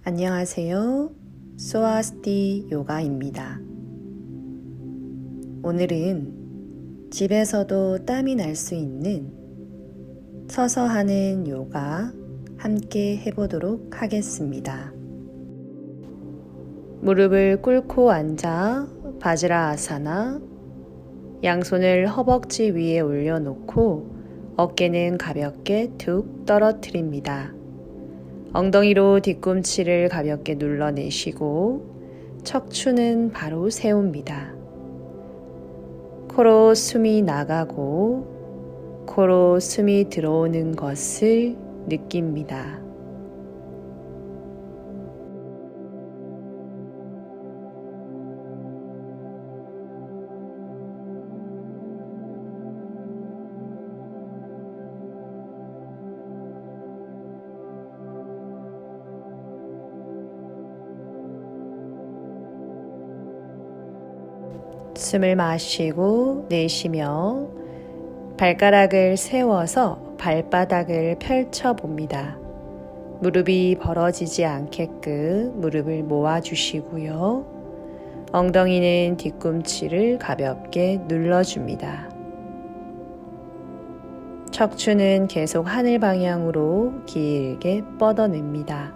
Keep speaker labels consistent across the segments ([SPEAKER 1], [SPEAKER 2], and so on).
[SPEAKER 1] 안녕하세요. 스와스티 요가입니다. 오늘은 집에서도 땀이 날 수 있는 서서 하는 요가 함께 해보도록 하겠습니다. 무릎을 꿇고 앉아 바지라아사나, 양손을 허벅지 위에 올려놓고 어깨는 가볍게 툭 떨어뜨립니다. 엉덩이로 뒤꿈치를 가볍게 눌러내시고 척추는 바로 세웁니다. 코로 숨이 나가고 코로 숨이 들어오는 것을 느낍니다. 숨을 마시고 내쉬며 발가락을 세워서 발바닥을 펼쳐 봅니다. 무릎이 벌어지지 않게끔 무릎을 모아주시고요. 엉덩이는 뒤꿈치를 가볍게 눌러줍니다. 척추는 계속 하늘 방향으로 길게 뻗어냅니다.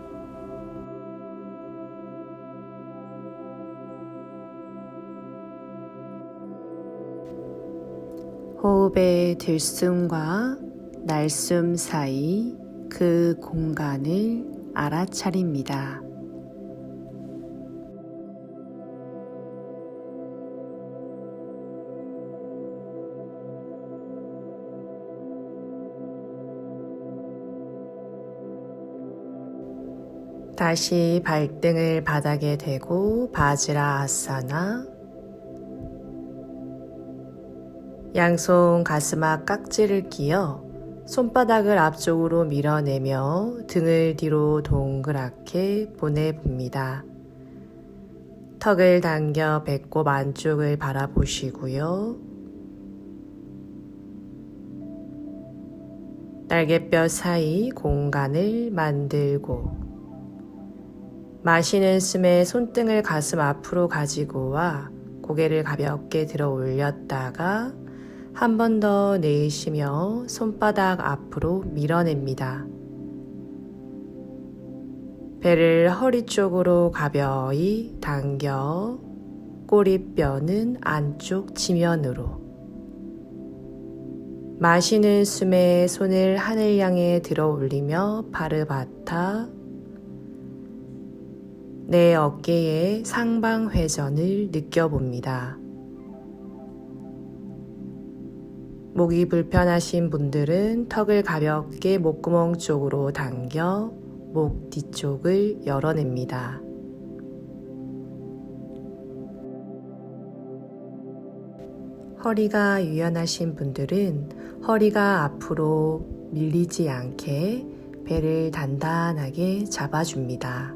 [SPEAKER 1] 호흡의 들숨과 날숨 사이 그 공간을 알아차립니다. 다시 발등을 바닥에 대고 바지라아사나, 양손 가슴 앞 깍지를 끼어 손바닥을 앞쪽으로 밀어내며 등을 뒤로 동그랗게 보내봅니다. 턱을 당겨 배꼽 안쪽을 바라보시고요. 날개뼈 사이 공간을 만들고, 마시는 숨에 손등을 가슴 앞으로 가지고 와 고개를 가볍게 들어 올렸다가 한 번 더 내쉬며 손바닥 앞으로 밀어냅니다. 배를 허리 쪽으로 가벼이 당겨 꼬리뼈는 안쪽 지면으로, 마시는 숨에 손을 하늘 향해 들어 올리며 바르바타, 내 어깨의 상방 회전을 느껴봅니다. 목이 불편하신 분들은 턱을 가볍게 목구멍 쪽으로 당겨 목 뒤쪽을 열어냅니다. 허리가 유연하신 분들은 허리가 앞으로 밀리지 않게 배를 단단하게 잡아줍니다.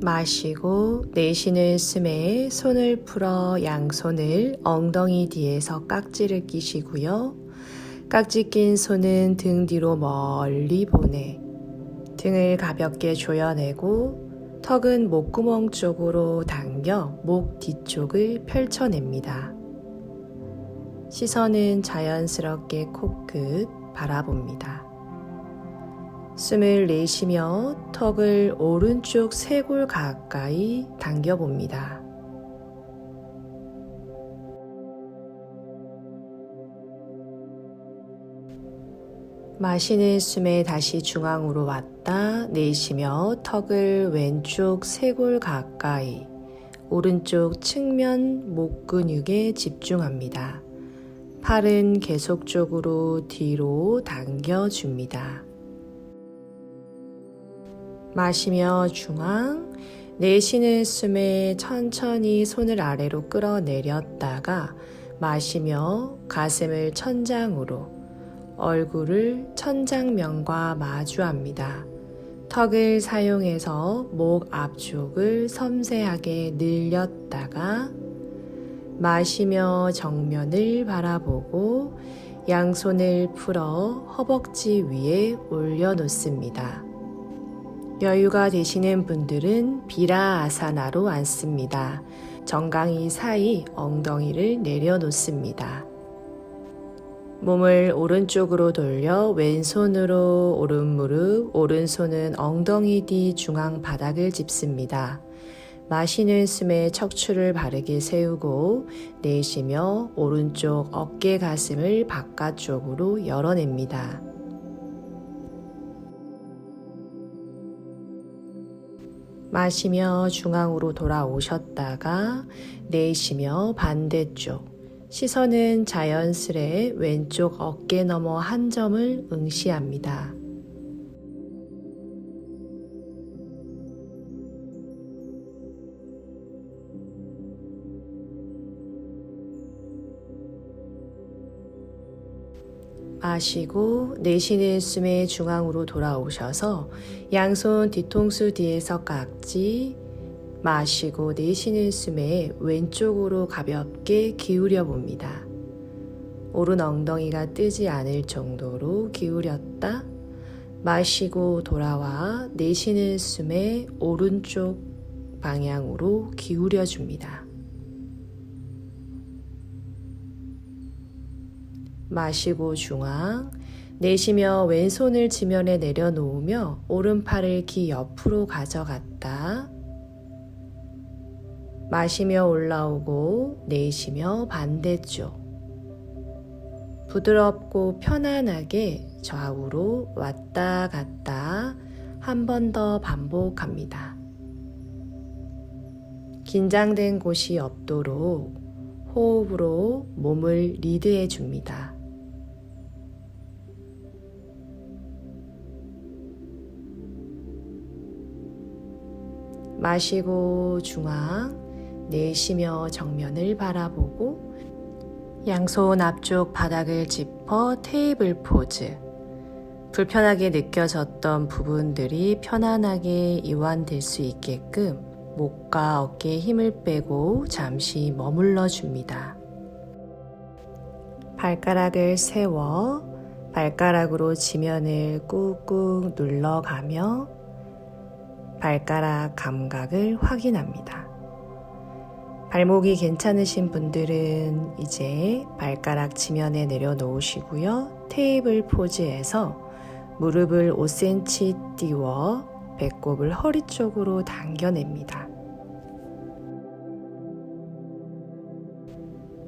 [SPEAKER 1] 마시고 내쉬는 숨에 손을 풀어 양손을 엉덩이 뒤에서 깍지를 끼시고요. 깍지 낀 손은 등 뒤로 멀리 보내 등을 가볍게 조여내고 턱은 목구멍 쪽으로 당겨 목 뒤쪽을 펼쳐냅니다. 시선은 자연스럽게 코끝 바라봅니다. 숨을 내쉬며 턱을 오른쪽 쇄골 가까이 당겨봅니다. 마시는 숨에 다시 중앙으로 왔다 내쉬며 턱을 왼쪽 쇄골 가까이 오른쪽 측면 목 근육에 집중합니다. 팔은 계속적으로 뒤로 당겨줍니다. 마시며 중앙, 내쉬는 숨에 천천히 손을 아래로 끌어내렸다가 마시며 가슴을 천장으로, 얼굴을 천장면과 마주합니다. 턱을 사용해서 목 앞쪽을 섬세하게 늘렸다가 마시며 정면을 바라보고 양손을 풀어 허벅지 위에 올려놓습니다. 여유가 되시는 분들은 비라 아사나로 앉습니다. 정강이 사이 엉덩이를 내려놓습니다. 몸을 오른쪽으로 돌려 왼손으로 오른 무릎, 오른손은 엉덩이 뒤 중앙 바닥을 짚습니다. 마시는 숨에 척추를 바르게 세우고 내쉬며 오른쪽 어깨 가슴을 바깥쪽으로 열어냅니다. 마시며 중앙으로 돌아오셨다가 내쉬며 반대쪽. 시선은 자연스레 왼쪽 어깨 너머 한 점을 응시합니다. 마시고 내쉬는 숨에 중앙으로 돌아오셔서 양손 뒤통수 뒤에서 깍지, 마시고 내쉬는 숨에 왼쪽으로 가볍게 기울여 봅니다. 오른 엉덩이가 뜨지 않을 정도로 기울였다. 마시고 돌아와 내쉬는 숨에 오른쪽 방향으로 기울여 줍니다. 마시고 중앙, 내쉬며 왼손을 지면에 내려놓으며 오른팔을 귀 옆으로 가져갔다. 마시며 올라오고 내쉬며 반대쪽. 부드럽고 편안하게 좌우로 왔다 갔다 한 번 더 반복합니다. 긴장된 곳이 없도록 호흡으로 몸을 리드해 줍니다. 마시고 중앙, 내쉬며 정면을 바라보고 양손 앞쪽 바닥을 짚어 테이블 포즈. 불편하게 느껴졌던 부분들이 편안하게 이완될 수 있게끔 목과 어깨에 힘을 빼고 잠시 머물러 줍니다. 발가락을 세워 발가락으로 지면을 꾹꾹 눌러가며 발가락 감각을 확인합니다. 발목이 괜찮으신 분들은 이제 발가락 지면에 내려놓으시고요. 테이블 포즈에서 무릎을 5cm 띄워 배꼽을 허리 쪽으로 당겨냅니다.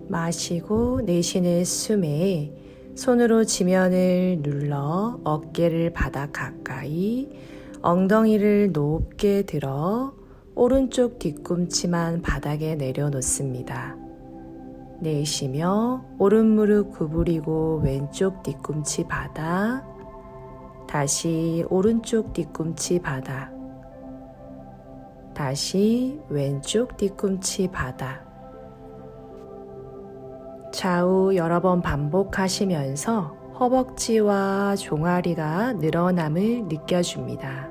[SPEAKER 1] 마시고 내쉬는 숨에 손으로 지면을 눌러 어깨를 바닥 가까이, 엉덩이를 높게 들어 오른쪽 뒤꿈치만 바닥에 내려놓습니다. 내쉬며 오른 무릎 구부리고 왼쪽 뒤꿈치 바닥, 다시 오른쪽 뒤꿈치 바닥, 다시 왼쪽 뒤꿈치 바닥. 좌우 여러 번 반복하시면서 허벅지와 종아리가 늘어남을 느껴줍니다.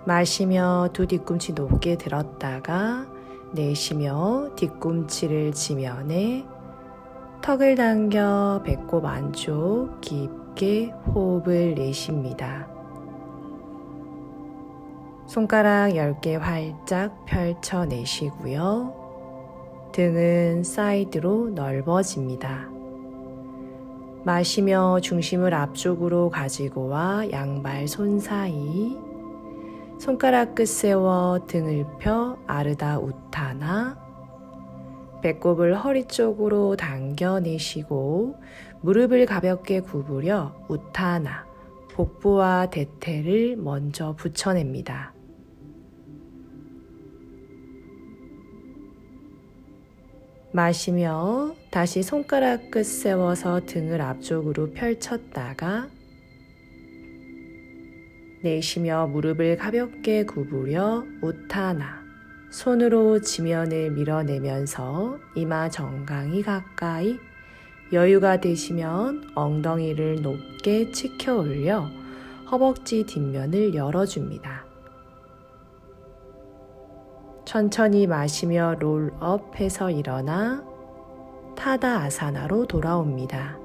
[SPEAKER 1] 마시며 두 뒤꿈치 높게 들었다가 내쉬며 뒤꿈치를 지면에, 턱을 당겨 배꼽 안쪽 깊게 호흡을 내쉽니다. 손가락 10개 활짝 펼쳐 내쉬고요. 등은 사이드로 넓어집니다. 마시며 중심을 앞쪽으로 가지고 와 양발 손 사이, 손가락 끝 세워 등을 펴 아르다 우타나, 배꼽을 허리 쪽으로 당겨 내쉬고 무릎을 가볍게 구부려 우타나, 복부와 대퇴를 먼저 붙여냅니다. 마시며 다시 손가락 끝 세워서 등을 앞쪽으로 펼쳤다가 내쉬며 무릎을 가볍게 구부려 우타나, 손으로 지면을 밀어내면서 이마 정강이 가까이, 여유가 되시면 엉덩이를 높게 치켜 올려 허벅지 뒷면을 열어줍니다. 천천히 마시며 롤업 해서 일어나 타다 아사나로 돌아옵니다.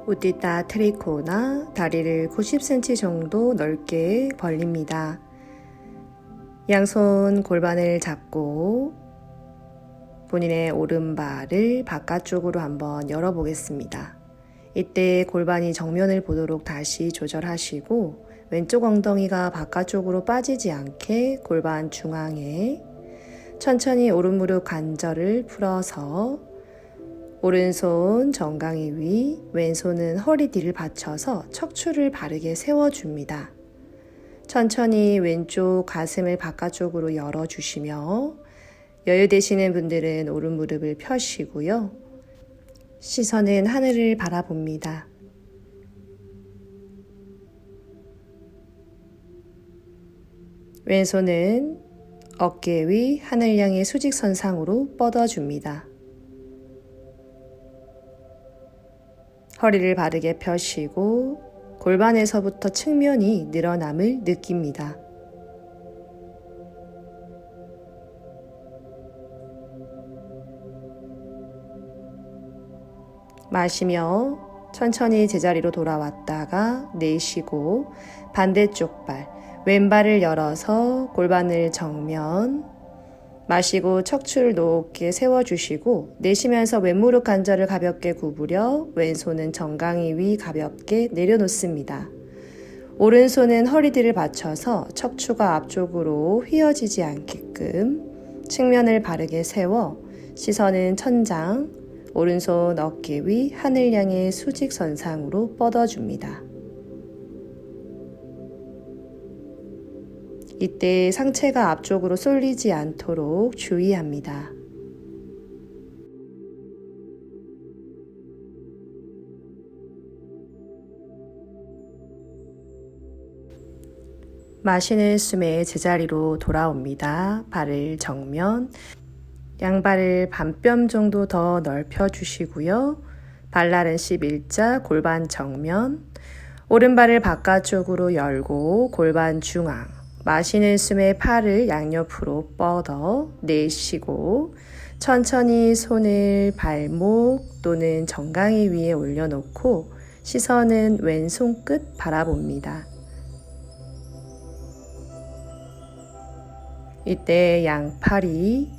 [SPEAKER 1] 우띠따 트리코나 다리를 90cm 정도 넓게 벌립니다. 양손 골반을 잡고 본인의 오른발을 바깥쪽으로 한번 열어보겠습니다. 이때 골반이 정면을 보도록 다시 조절하시고 왼쪽 엉덩이가 바깥쪽으로 빠지지 않게 골반 중앙에 천천히 오른무릎 관절을 풀어서 오른손 정강이 위, 왼손은 허리 뒤를 받쳐서 척추를 바르게 세워줍니다. 천천히 왼쪽 가슴을 바깥쪽으로 열어주시며 여유되시는 분들은 오른무릎을 펴시고요. 시선은 하늘을 바라봅니다. 왼손은 어깨 위 하늘 향해 수직선상으로 뻗어줍니다. 허리를 바르게 펴시고 골반에서부터 측면이 늘어남을 느낍니다. 마시며 천천히 제자리로 돌아왔다가 내쉬고 반대쪽 발, 왼발을 열어서 골반을 정면, 마시고 척추를 높게 세워주시고 내쉬면서 왼무릎 관절을 가볍게 구부려 왼손은 정강이 위 가볍게 내려놓습니다. 오른손은 허리 뒤를 받쳐서 척추가 앞쪽으로 휘어지지 않게끔 측면을 바르게 세워 시선은 천장, 오른손 어깨 위 하늘 향해 수직선상으로 뻗어줍니다. 이때 상체가 앞쪽으로 쏠리지 않도록 주의합니다. 마시는 숨에 제자리로 돌아옵니다. 발을 정면, 양발을 반뼘 정도 더 넓혀 주시고요. 발날은 11자, 골반 정면, 오른발을 바깥쪽으로 열고 골반 중앙, 마시는 숨에 팔을 양옆으로 뻗어 내쉬고 천천히 손을 발목 또는 정강이 위에 올려놓고 시선은 왼손 끝 바라봅니다. 이때 양팔이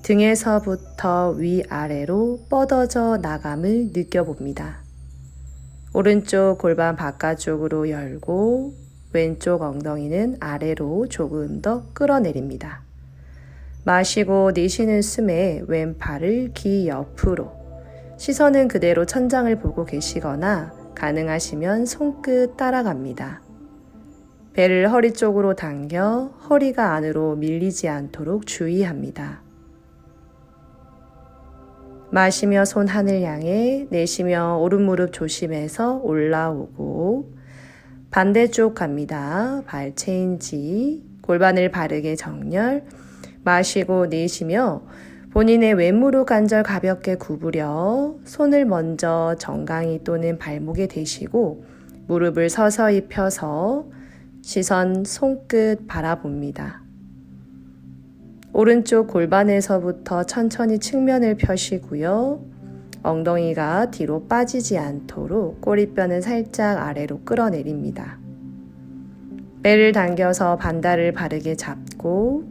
[SPEAKER 1] 등에서부터 위아래로 뻗어져 나감을 느껴봅니다. 오른쪽 골반 바깥쪽으로 열고 왼쪽 엉덩이는 아래로 조금 더 끌어내립니다. 마시고 내쉬는 숨에 왼팔을 귀 옆으로, 시선은 그대로 천장을 보고 계시거나 가능하시면 손끝 따라갑니다. 배를 허리 쪽으로 당겨 허리가 안으로 밀리지 않도록 주의합니다. 마시며 손 하늘 향해, 내쉬며 오른무릎 조심해서 올라오고 반대쪽 갑니다. 발 체인지, 골반을 바르게 정렬, 마시고 내쉬며 본인의 왼무릎 관절 가볍게 구부려 손을 먼저 정강이 또는 발목에 대시고 무릎을 서서히 펴서 시선 손끝 바라봅니다. 오른쪽 골반에서부터 천천히 측면을 펴시고요. 엉덩이가 뒤로 빠지지 않도록 꼬리뼈는 살짝 아래로 끌어내립니다. 배를 당겨서 반달을 바르게 잡고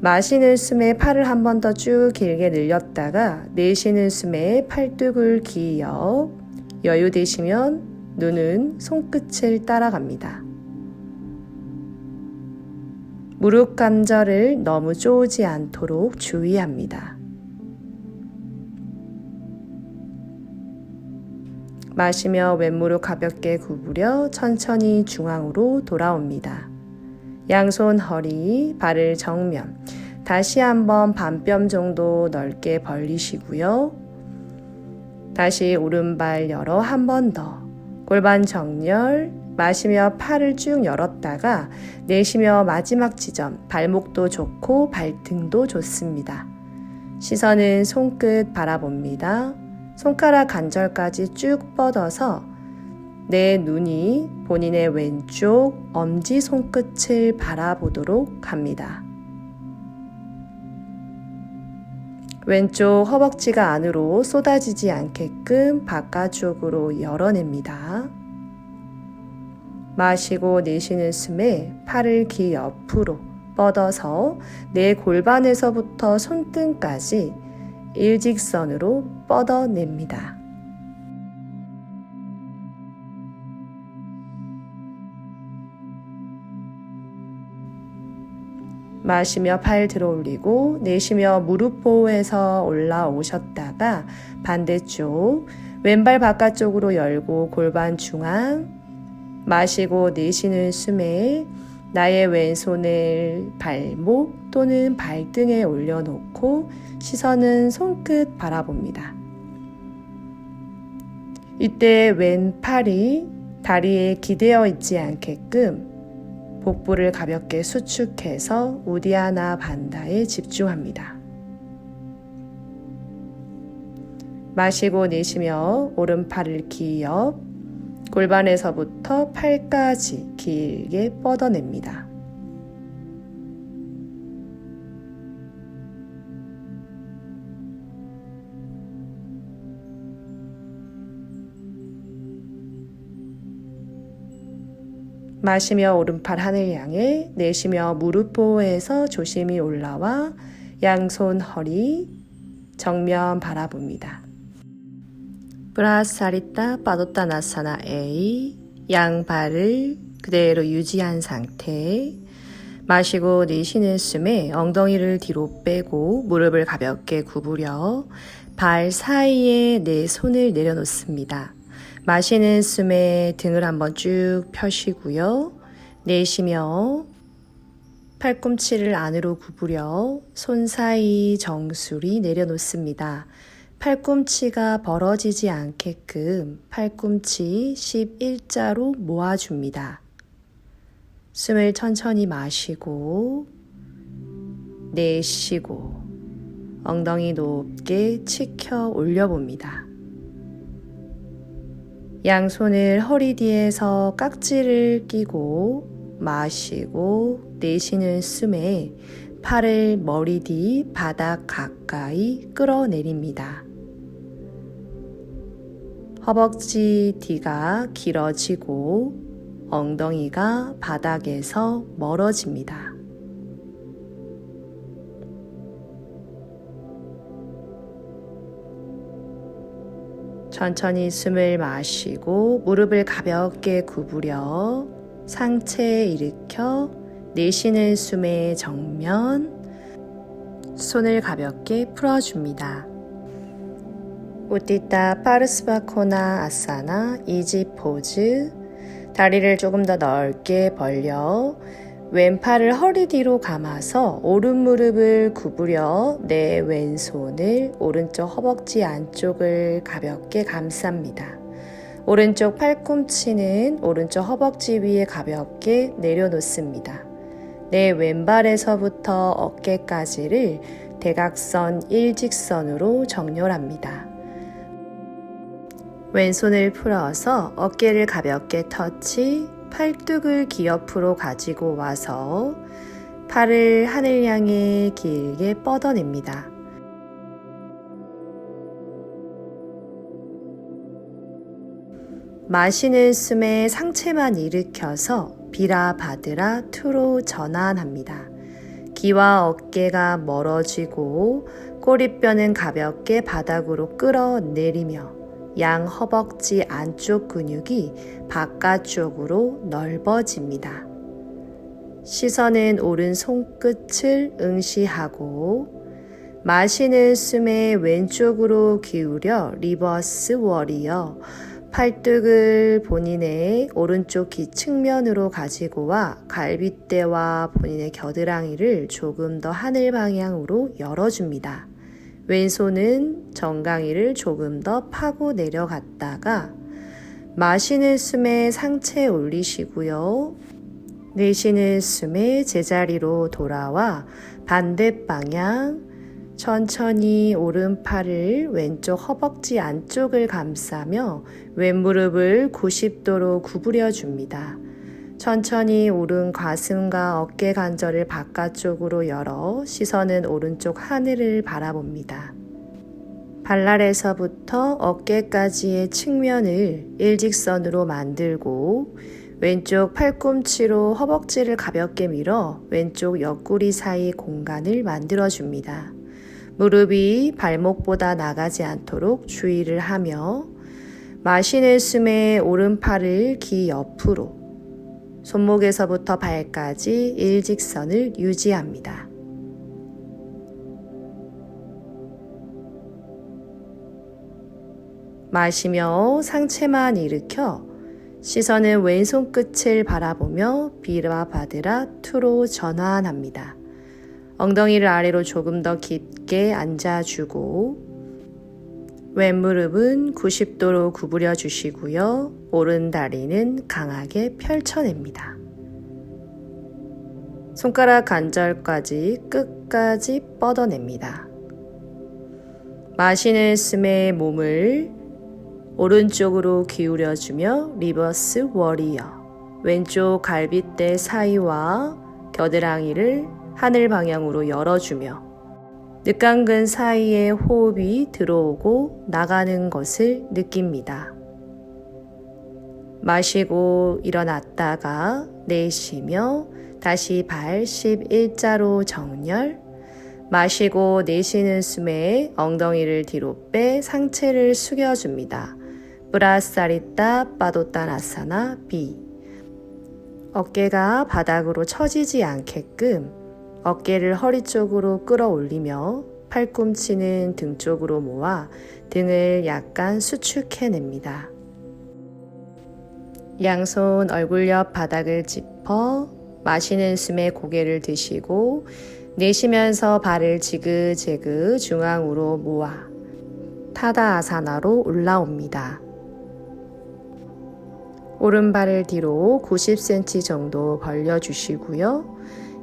[SPEAKER 1] 마시는 숨에 팔을 한 번 더 쭉 길게 늘렸다가 내쉬는 숨에 팔뚝을 귀 옆, 여유 되시면 눈은 손끝을 따라갑니다. 무릎 관절을 너무 쪼지 않도록 주의합니다. 마시며 왼무릎 가볍게 구부려 천천히 중앙으로 돌아옵니다. 양손 허리, 발을 정면, 다시 한번 반뼘 정도 넓게 벌리시고요. 다시 오른발 열어 한 번 더, 골반 정렬, 마시며 팔을 쭉 열었다가 내쉬며 마지막 지점, 발목도 좋고 발등도 좋습니다. 시선은 손끝 바라봅니다. 손가락 관절까지 쭉 뻗어서 내 눈이 본인의 왼쪽 엄지손끝을 바라보도록 합니다. 왼쪽 허벅지가 안으로 쏟아지지 않게끔 바깥쪽으로 열어냅니다. 마시고 내쉬는 숨에 팔을 귀 옆으로 뻗어서 내 골반에서부터 손등까지 일직선으로 뻗어냅니다. 마시며 팔 들어 올리고 내쉬며 무릎 보호해서 올라오셨다가 반대쪽 왼발 바깥쪽으로 열고 골반 중앙 마시고 내쉬는 숨에 나의 왼손을 발목 또는 발등에 올려놓고 시선은 손끝 바라봅니다. 이때 왼팔이 다리에 기대어 있지 않게끔 복부를 가볍게 수축해서 우디아나 반다에 집중합니다. 마시고 내쉬며 오른팔을 귀 옆, 골반에서부터 팔까지 길게 뻗어냅니다. 마시며 오른팔 하늘 향해 내쉬며 무릎 보호해서 조심히 올라와 양손 허리 정면 바라봅니다. 브라사리타 파도타나사나 A 양발을 그대로 유지한 상태 마시고 내쉬는 숨에 엉덩이를 뒤로 빼고 무릎을 가볍게 구부려 발 사이에 내 손을 내려놓습니다. 마시는 숨에 등을 한번 쭉 펴시고요. 내쉬며 팔꿈치를 안으로 구부려 손 사이 정수리 내려놓습니다. 팔꿈치가 벌어지지 않게끔 팔꿈치 11자로 모아줍니다. 숨을 천천히 마시고 내쉬고 엉덩이 높게 치켜 올려봅니다. 양손을 허리 뒤에서 깍지를 끼고 마시고 내쉬는 숨에 팔을 머리 뒤 바닥 가까이 끌어내립니다. 허벅지 뒤가 길어지고 엉덩이가 바닥에서 멀어집니다. 천천히 숨을 마시고 무릎을 가볍게 구부려 상체 일으켜 내쉬는 숨의 정면 손을 가볍게 풀어줍니다. 우티타 파르스바코나 아사나 이지 포즈 다리를 조금 더 넓게 벌려 왼팔을 허리 뒤로 감아서 오른 무릎을 구부려 내 왼손을 오른쪽 허벅지 안쪽을 가볍게 감쌉니다. 오른쪽 팔꿈치는 오른쪽 허벅지 위에 가볍게 내려놓습니다. 내 왼발에서부터 어깨까지를 대각선 일직선으로 정렬합니다. 왼손을 풀어서 어깨를 가볍게 터치, 팔뚝을 귀 옆으로 가지고 와서 팔을 하늘 향해 길게 뻗어냅니다. 마시는 숨에 상체만 일으켜서 비라바드라 투로 전환합니다. 귀와 어깨가 멀어지고 꼬리뼈는 가볍게 바닥으로 끌어내리며 양 허벅지 안쪽 근육이 바깥쪽으로 넓어집니다. 시선은 오른 손끝을 응시하고 마시는 숨에 왼쪽으로 기울여 리버스 워리어 팔뚝을 본인의 오른쪽 귀 측면으로 가지고 와 갈빗대와 본인의 겨드랑이를 조금 더 하늘 방향으로 열어줍니다. 왼손은 정강이를 조금 더 파고 내려갔다가 마시는 숨에 상체 올리시고요. 내쉬는 숨에 제자리로 돌아와 반대 방향 천천히 오른팔을 왼쪽 허벅지 안쪽을 감싸며 왼무릎을 90도로 구부려 줍니다. 천천히 오른 가슴과 어깨 관절을 바깥쪽으로 열어 시선은 오른쪽 하늘을 바라봅니다. 발날에서부터 어깨까지의 측면을 일직선으로 만들고 왼쪽 팔꿈치로 허벅지를 가볍게 밀어 왼쪽 옆구리 사이 공간을 만들어줍니다. 무릎이 발목보다 나가지 않도록 주의를 하며 마시는 숨에 오른팔을 귀 옆으로 손목에서부터 발까지 일직선을 유지합니다. 마시며 상체만 일으켜 시선은 왼손 끝을 바라보며 비라바드라 2로 전환합니다. 엉덩이를 아래로 조금 더 깊게 앉아주고 왼 무릎은 90도로 구부려 주시고요. 오른 다리는 강하게 펼쳐냅니다. 손가락 관절까지 끝까지 뻗어냅니다. 마시는 숨에 몸을 오른쪽으로 기울여주며 리버스 워리어, 왼쪽 갈빗대 사이와 겨드랑이를 하늘 방향으로 열어주며 늑강근 사이에 호흡이 들어오고 나가는 것을 느낍니다. 마시고 일어났다가 내쉬며 다시 발 11자로 정렬. 마시고 내쉬는 숨에 엉덩이를 뒤로 빼 상체를 숙여줍니다. 브라사리타 파도타나사나 B. 어깨가 바닥으로 처지지 않게끔 어깨를 허리 쪽으로 끌어올리며 팔꿈치는 등 쪽으로 모아 등을 약간 수축해냅니다. 양손 얼굴 옆 바닥을 짚어 마시는 숨에 고개를 드시고 내쉬면서 발을 지그재그 중앙으로 모아 타다아사나로 올라옵니다. 오른발을 뒤로 90cm 정도 벌려주시고요.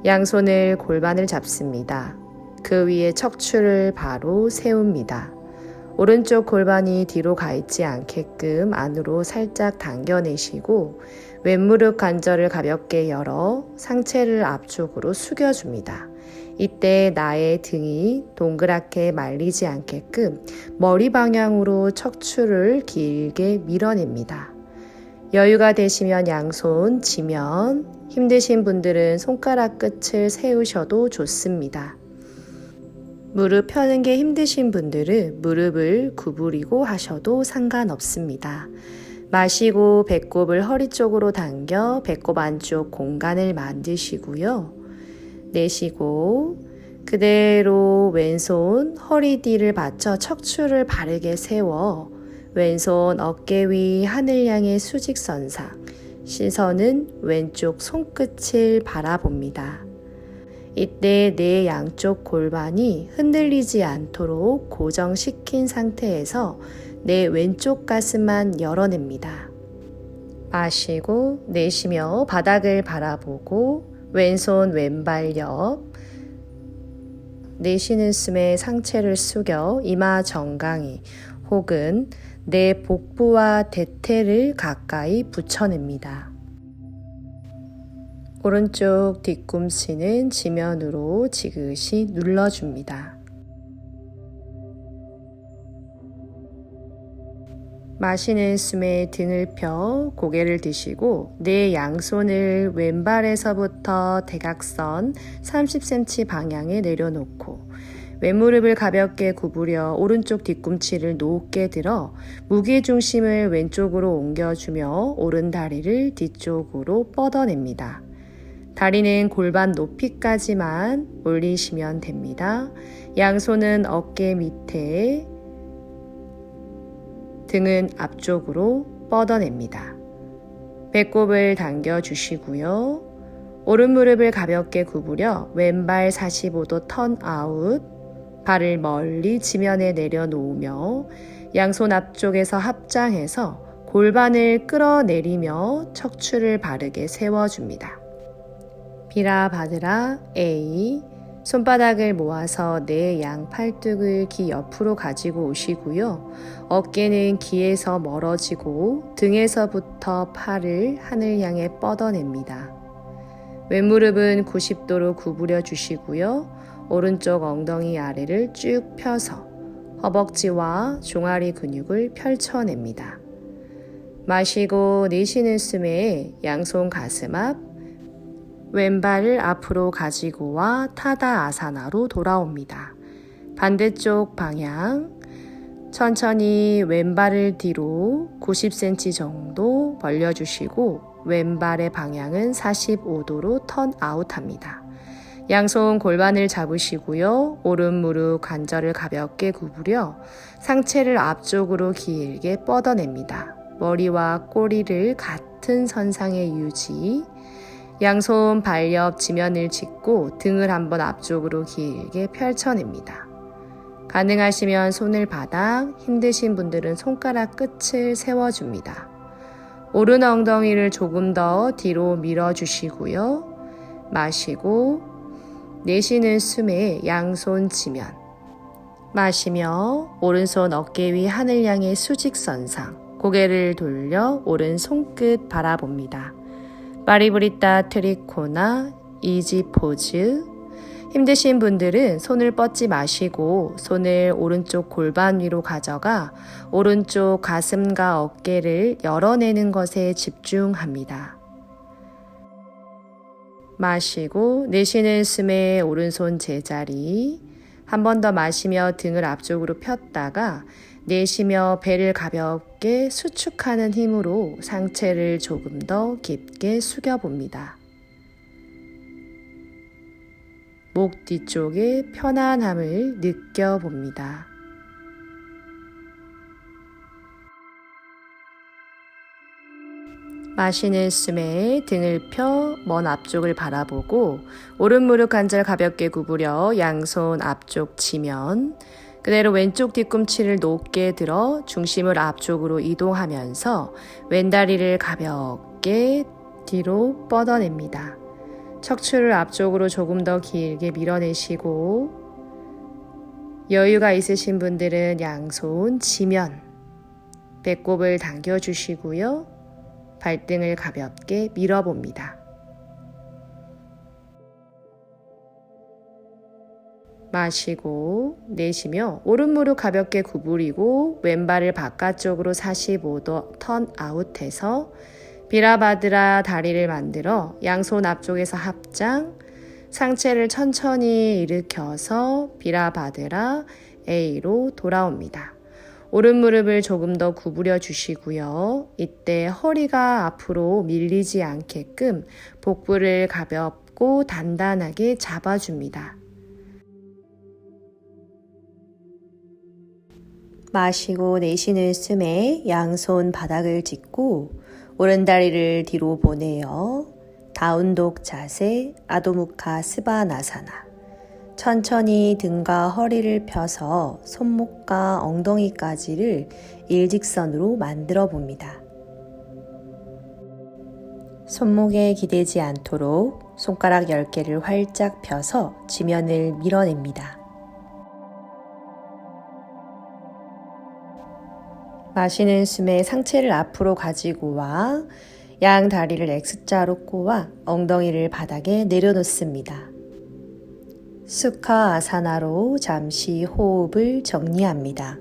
[SPEAKER 1] 양손을 골반을 잡습니다. 그 위에 척추를 바로 세웁니다. 오른쪽 골반이 뒤로 가 있지 않게끔 안으로 살짝 당겨내시고 왼무릎 관절을 가볍게 열어 상체를 앞쪽으로 숙여줍니다. 이때 나의 등이 동그랗게 말리지 않게끔 머리 방향으로 척추를 길게 밀어냅니다. 여유가 되시면 양손 지면, 힘드신 분들은 손가락 끝을 세우셔도 좋습니다. 무릎 펴는 게 힘드신 분들은 무릎을 구부리고 하셔도 상관없습니다. 마시고 배꼽을 허리 쪽으로 당겨 배꼽 안쪽 공간을 만드시고요. 내쉬고 그대로 왼손 허리 뒤를 받쳐 척추를 바르게 세워 왼손 어깨 위 하늘 향해 수직선상, 시선은 왼쪽 손끝을 바라봅니다. 이때 내 양쪽 골반이 흔들리지 않도록 고정시킨 상태에서 내 왼쪽 가슴만 열어냅니다. 마시고 내쉬며 바닥을 바라보고 왼손 왼발 옆, 내쉬는 숨에 상체를 숙여 이마 정강이 혹은 내 복부와 대퇴를 가까이 붙여냅니다. 오른쪽 뒤꿈치는 지면으로 지그시 눌러줍니다. 마시는 숨에 등을 펴 고개를 드시고 내 양손을 왼발에서부터 대각선 30cm 방향에 내려놓고 왼무릎을 가볍게 구부려 오른쪽 뒤꿈치를 높게 들어 무게중심을 왼쪽으로 옮겨주며 오른 다리를 뒤쪽으로 뻗어냅니다. 다리는 골반 높이까지만 올리시면 됩니다. 양손은 어깨 밑에, 등은 앞쪽으로 뻗어냅니다. 배꼽을 당겨주시고요. 오른 무릎을 가볍게 구부려 왼발 45도 턴아웃, 발을 멀리 지면에 내려놓으며 양손 앞쪽에서 합장해서 골반을 끌어내리며 척추를 바르게 세워줍니다. 비라바드라 A, 손바닥을 모아서 내 양 팔뚝을 귀 옆으로 가지고 오시고요. 어깨는 귀에서 멀어지고 등에서부터 팔을 하늘 향해 뻗어냅니다. 왼무릎은 90도로 구부려 주시고요. 오른쪽 엉덩이 아래를 쭉 펴서 허벅지와 종아리 근육을 펼쳐냅니다. 마시고 내쉬는 숨에 양손 가슴 앞, 왼발을 앞으로 가지고 와 타다 아사나로 돌아옵니다. 반대쪽 방향, 천천히 왼발을 뒤로 90cm 정도 벌려주시고 왼발의 방향은 45도로 턴아웃합니다. 양손 골반을 잡으시고요. 오른 무릎 관절을 가볍게 구부려 상체를 앞쪽으로 길게 뻗어냅니다. 머리와 꼬리를 같은 선상에 유지, 양손 발옆 지면을 짚고 등을 한번 앞쪽으로 길게 펼쳐냅니다. 가능하시면 손을 바닥, 힘드신 분들은 손가락 끝을 세워줍니다. 오른 엉덩이를 조금 더 뒤로 밀어주시고요. 마시고 내쉬는 숨에 양손 지면, 마시며 오른손 어깨 위 하늘 향해 수직선상, 고개를 돌려 오른 손끝 바라봅니다. 파리브리타 트리코나 이지 포즈. 힘드신 분들은 손을 뻗지 마시고 손을 오른쪽 골반 위로 가져가 오른쪽 가슴과 어깨를 열어내는 것에 집중합니다. 마시고 내쉬는 숨에 오른손 제자리. 한 번 더 마시며 등을 앞쪽으로 폈다가 내쉬며 배를 가볍게 수축하는 힘으로 상체를 조금 더 깊게 숙여봅니다. 목 뒤쪽의 편안함을 느껴봅니다. 마시는 숨에 등을 펴 먼 앞쪽을 바라보고 오른 무릎 관절 가볍게 구부려 양손 앞쪽 지면, 그대로 왼쪽 뒤꿈치를 높게 들어 중심을 앞쪽으로 이동하면서 왼다리를 가볍게 뒤로 뻗어냅니다. 척추를 앞쪽으로 조금 더 길게 밀어내시고 여유가 있으신 분들은 양손 지면, 배꼽을 당겨주시고요. 발등을 가볍게 밀어봅니다. 마시고 내쉬며 오른 무릎 가볍게 구부리고 왼발을 바깥쪽으로 45도 턴아웃해서 비라바드라 다리를 만들어 양손 앞쪽에서 합장, 상체를 천천히 일으켜서 비라바드라 A로 돌아옵니다. 오른 무릎을 조금 더 구부려 주시고요. 이때 허리가 앞으로 밀리지 않게끔 복부를 가볍고 단단하게 잡아줍니다. 마시고 내쉬는 숨에 양손 바닥을 짚고 오른다리를 뒤로 보내어 다운독 자세 아도무카 스바나사나. 천천히 등과 허리를 펴서 손목과 엉덩이까지를 일직선으로 만들어 봅니다. 손목에 기대지 않도록 손가락 10개를 활짝 펴서 지면을 밀어냅니다. 마시는 숨에 상체를 앞으로 가지고 와 양 다리를 X자로 꼬아 엉덩이를 바닥에 내려놓습니다. 수카 아사나로 잠시 호흡을 정리합니다.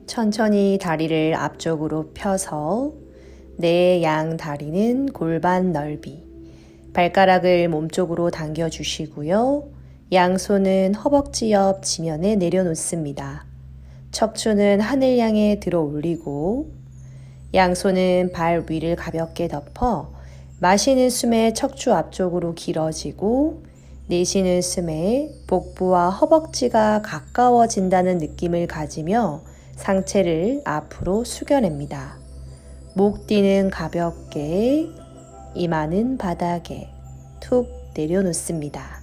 [SPEAKER 1] 천천히 다리를 앞쪽으로 펴서 내 양 다리는 골반 넓이, 발가락을 몸쪽으로 당겨주시고요. 양손은 허벅지 옆 지면에 내려놓습니다. 척추는 하늘 향해 들어 올리고 양손은 발 위를 가볍게 덮어 마시는 숨에 척추 앞쪽으로 길어지고 내쉬는 숨에 복부와 허벅지가 가까워진다는 느낌을 가지며 상체를 앞으로 숙여냅니다. 목 뒤는 가볍게, 이마는 바닥에 툭 내려놓습니다.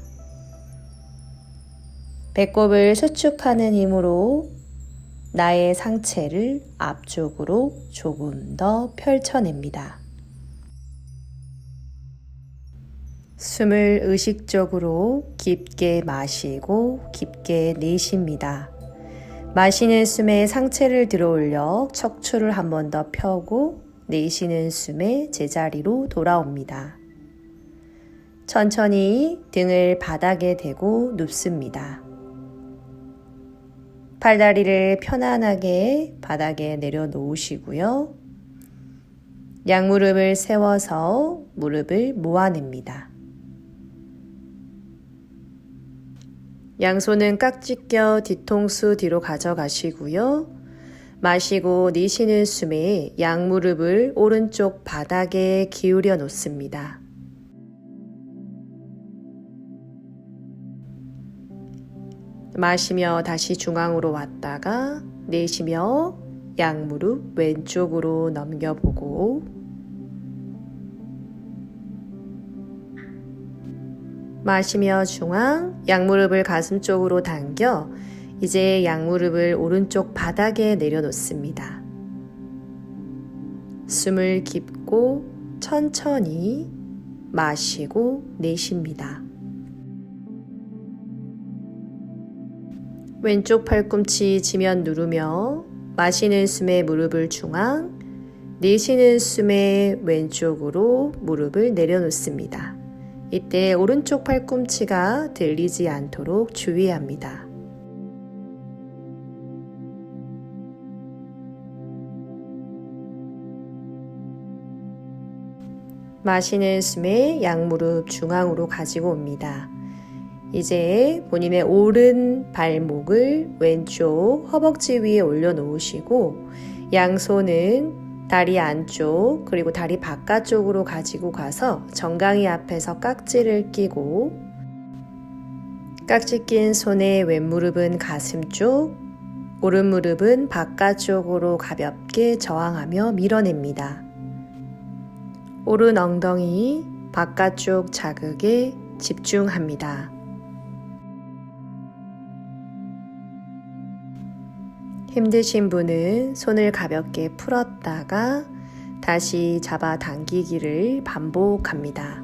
[SPEAKER 1] 배꼽을 수축하는 힘으로 나의 상체를 앞쪽으로 조금 더 펼쳐냅니다. 숨을 의식적으로 깊게 마시고 깊게 내쉽니다. 마시는 숨에 상체를 들어올려 척추를 한 번 더 펴고 내쉬는 숨에 제자리로 돌아옵니다. 천천히 등을 바닥에 대고 눕습니다. 팔다리를 편안하게 바닥에 내려놓으시고요. 양무릎을 세워서 무릎을 모아냅니다. 양손은 깍지 껴 뒤통수 뒤로 가져가시고요. 마시고 내쉬는 숨에 양무릎을 오른쪽 바닥에 기울여 놓습니다. 마시며 다시 중앙으로 왔다가 내쉬며 양무릎 왼쪽으로 넘겨보고 마시며 중앙, 양무릎을 가슴 쪽으로 당겨 이제 양무릎을 오른쪽 바닥에 내려놓습니다. 숨을 깊고 천천히 마시고 내쉽니다. 왼쪽 팔꿈치 지면 누르며 마시는 숨에 무릎을 중앙, 내쉬는 숨에 왼쪽으로 무릎을 내려놓습니다. 이때 오른쪽 팔꿈치가 들리지 않도록 주의합니다. 마시는 숨에 양무릎 중앙으로 가지고 옵니다. 이제 본인의 오른 발목을 왼쪽 허벅지 위에 올려놓으시고 양손은 다리 안쪽 그리고 다리 바깥쪽으로 가지고 가서 정강이 앞에서 깍지를 끼고 깍지 낀 손의 왼무릎은 가슴 쪽, 오른무릎은 바깥쪽으로 가볍게 저항하며 밀어냅니다. 오른 엉덩이 바깥쪽 자극에 집중합니다. 힘드신 분은 손을 가볍게 풀었다가 다시 잡아 당기기를 반복합니다.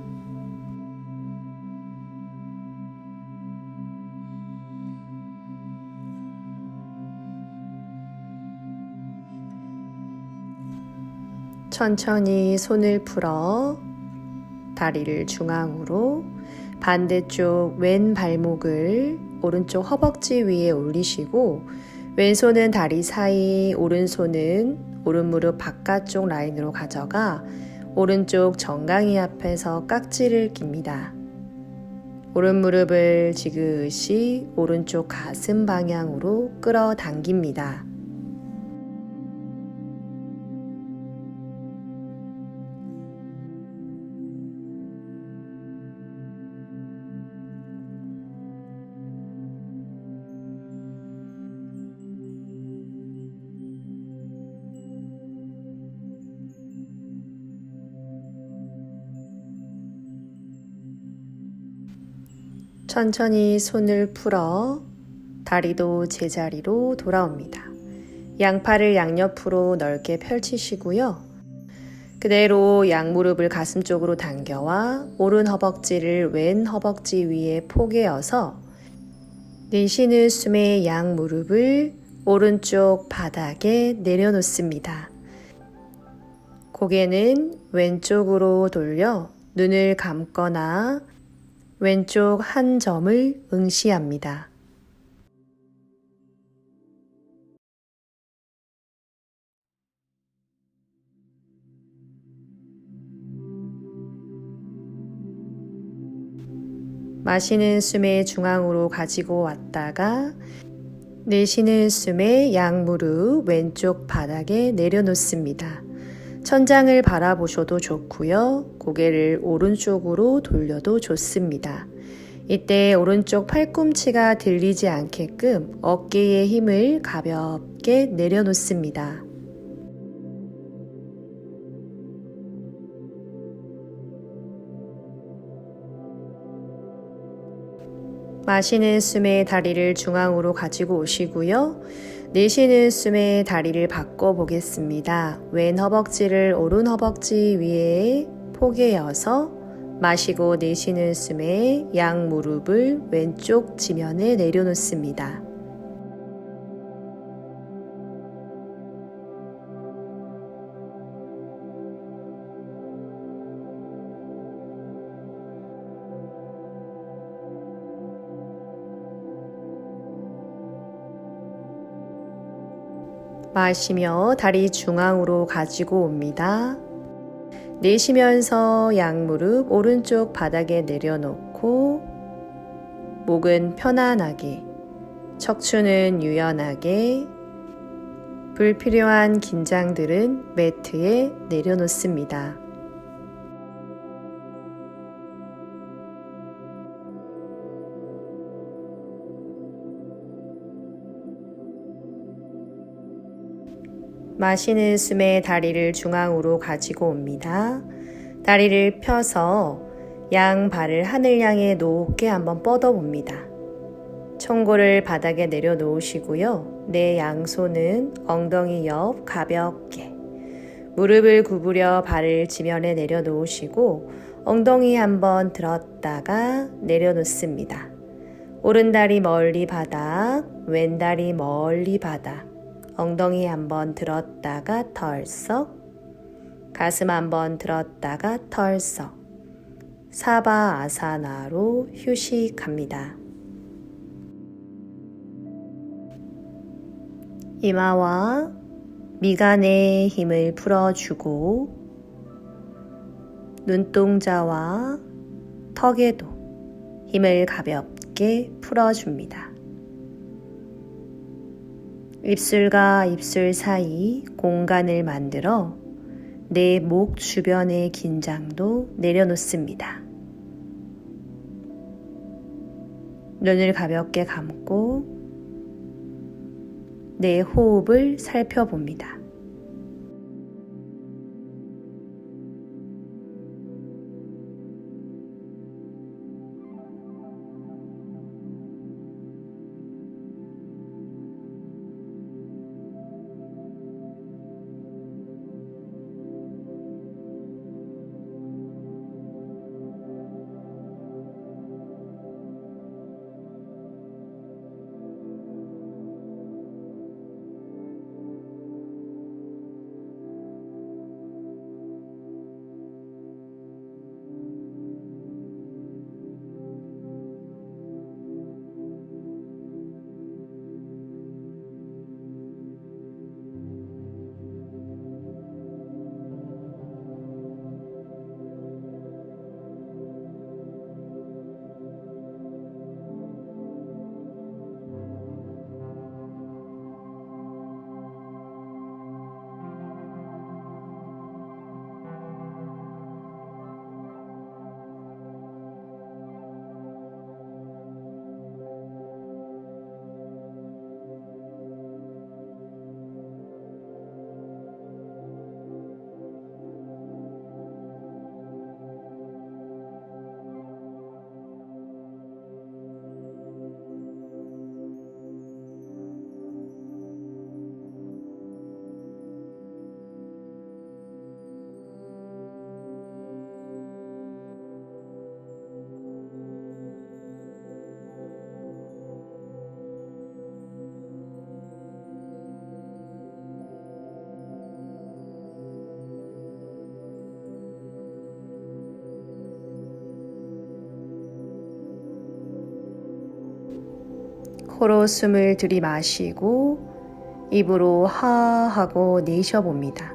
[SPEAKER 1] 천천히 손을 풀어 다리를 중앙으로 반대쪽 왼 발목을 오른쪽 허벅지 위에 올리시고 왼손은 다리 사이, 오른손은 오른무릎 바깥쪽 라인으로 가져가 오른쪽 정강이 앞에서 깍지를 낍니다. 오른무릎을 지그시 오른쪽 가슴 방향으로 끌어당깁니다. 천천히 손을 풀어 다리도 제자리로 돌아옵니다. 양팔을 양옆으로 넓게 펼치시고요. 그대로 양무릎을 가슴 쪽으로 당겨와 오른 허벅지를 왼 허벅지 위에 포개어서 내쉬는 숨에 양무릎을 오른쪽 바닥에 내려놓습니다. 고개는 왼쪽으로 돌려 눈을 감거나 왼쪽 한 점을 응시합니다. 마시는 숨에 중앙으로 가지고 왔다가 내쉬는 숨에 양무릎 왼쪽 바닥에 내려놓습니다. 천장을 바라보셔도 좋고요. 고개를 오른쪽으로 돌려도 좋습니다. 이때 오른쪽 팔꿈치가 들리지 않게끔 어깨에 힘을 가볍게 내려놓습니다. 마시는 숨에 다리를 중앙으로 가지고 오시고요. 내쉬는 숨에 다리를 바꿔 보겠습니다. 왼 허벅지를 오른 허벅지 위에 포개어서 마시고 내쉬는 숨에 양 무릎을 왼쪽 지면에 내려놓습니다. 마시며 다리 중앙으로 가지고 옵니다. 내쉬면서 양무릎 오른쪽 바닥에 내려놓고 목은 편안하게, 척추는 유연하게, 불필요한 긴장들은 매트에 내려놓습니다. 마시는 숨에 다리를 중앙으로 가지고 옵니다. 다리를 펴서 양 발을 하늘 향해 높게 한번 뻗어 봅니다. 총골을 바닥에 내려놓으시고요. 내 양손은 엉덩이 옆 가볍게, 무릎을 구부려 발을 지면에 내려놓으시고 엉덩이 한번 들었다가 내려놓습니다. 오른다리 멀리 바닥, 왼다리 멀리 바닥, 엉덩이 한번 들었다가 털썩, 가슴 한번 들었다가 털썩, 사바 아사나로 휴식합니다. 이마와 미간에 힘을 풀어주고 눈동자와 턱에도 힘을 가볍게 풀어줍니다. 입술과 입술 사이 공간을 만들어 내 목 주변의 긴장도 내려놓습니다. 눈을 가볍게 감고 내 호흡을 살펴봅니다. 코로 숨을 들이마시고 입으로 하 하고 내쉬어봅니다.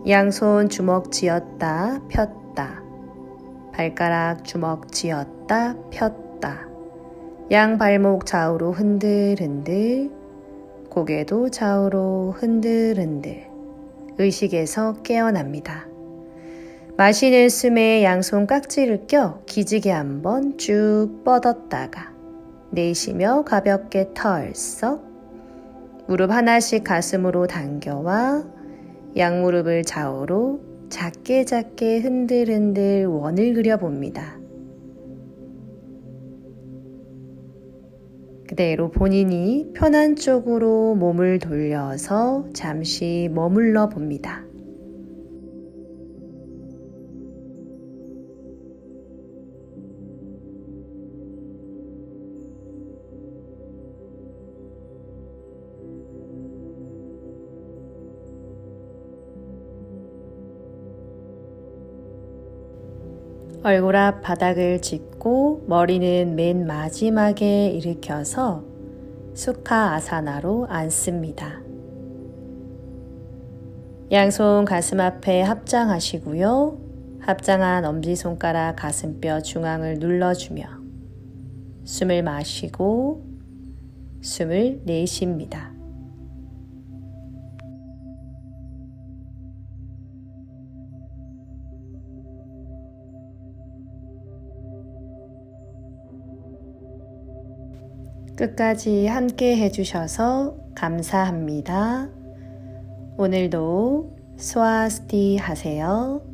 [SPEAKER 1] 양손 주먹 쥐었다 폈다, 발가락 주먹 쥐었다 폈다, 양 발목 좌우로 흔들흔들, 고개도 좌우로 흔들흔들, 의식에서 깨어납니다. 마시는 숨에 양손 깍지를 껴 기지개 한번 쭉 뻗었다가 내쉬며 가볍게 털썩 무릎 하나씩 가슴으로 당겨와 양무릎을 좌우로 작게 흔들흔들 원을 그려봅니다. 그대로 본인이 편한 쪽으로 몸을 돌려서 잠시 머물러 봅니다. 얼굴 앞 바닥을 짚고 머리는 맨 마지막에 일으켜서 수카 아사나로 앉습니다. 양손 가슴 앞에 합장하시고요. 합장한 엄지손가락 가슴뼈 중앙을 눌러주며 숨을 마시고 숨을 내쉽니다. 끝까지 함께 해주셔서 감사합니다. 오늘도 스와스티 하세요.